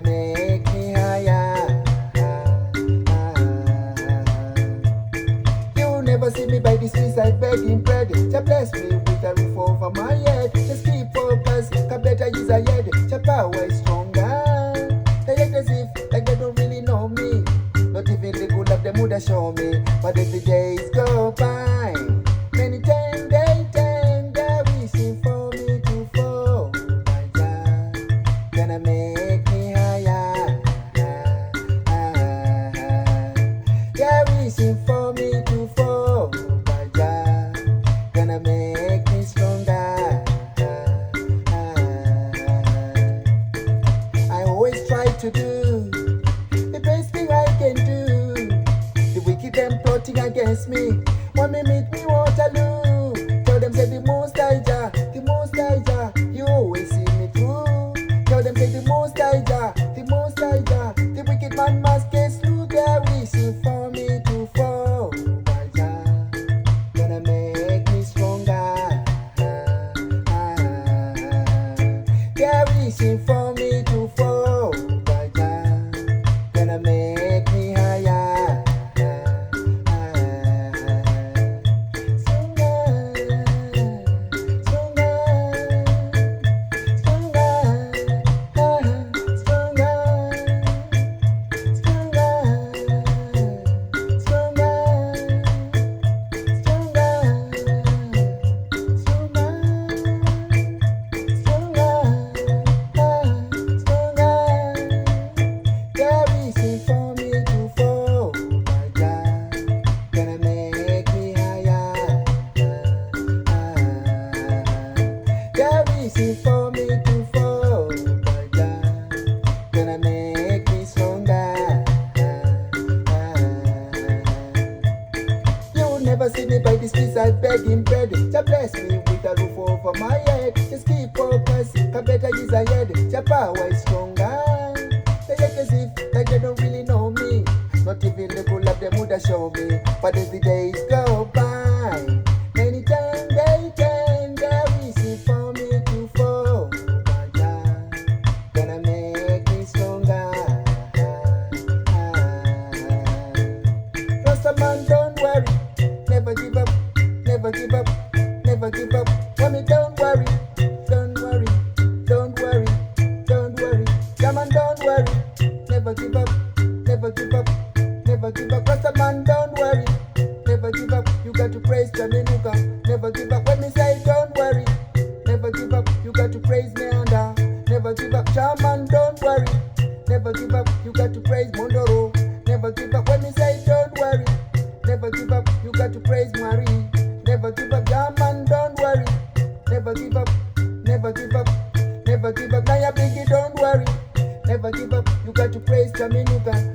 gonna make me higher. You never see me by the streets like begging bread. Just bless me with a roof over my head. Just keep focus, cause better is ahead. Your power is stronger. They act as if like they don't really know me. Not even the good of them would have shown me. But as the days go by, many times they're wishing for me to fall. My God, gonna make me higher. They're wishing for me to fall. My God, gonna make me stronger. I always try to do the best thing I can do. The wicked them plotting against me. Want me meet me Waterloo. Tell them say the most I Jah, the most I Jah. You always see me through. Tell them say the most I Jah, the most I Jah. The wicked man must get slew. They're wishing for me to fall. My Jah, gonna make me stronger. They're wishing for me to fall. My Jah, gonna make me higher. For me to fall, my God, gonna make me stronger. You never see me by the streets I begging bread. Just bless me with a roof over my head. Just keep focus, cause better is ahead. Your power is stronger. They act as if like they don't really know me. Not even the good of them would have shown me. But as the days go by, many times they're wishing for me to fall. My God, gonna make me stronger. Rasta man, don't worry, never give up, never give up, never give up. Mommy, don't worry, don't worry, don't worry, don't worry. Yeah, man, don't worry, never give up, never give up, never give up. Rasta man, don't worry, never give up. You got to praise Jaminuka, never give up. When me say don't worry, never give up. You got to praise Meanda, never give up. Shaman, don't worry, never give up. You got to praise Mondoro, never give up. When me say don't worry, never give up. You got to praise Marie, never give up. Shaman, don't worry, never give up, never give up, never give up. Naya Biggie, don't worry, never give up. You got to praise Jaminuka,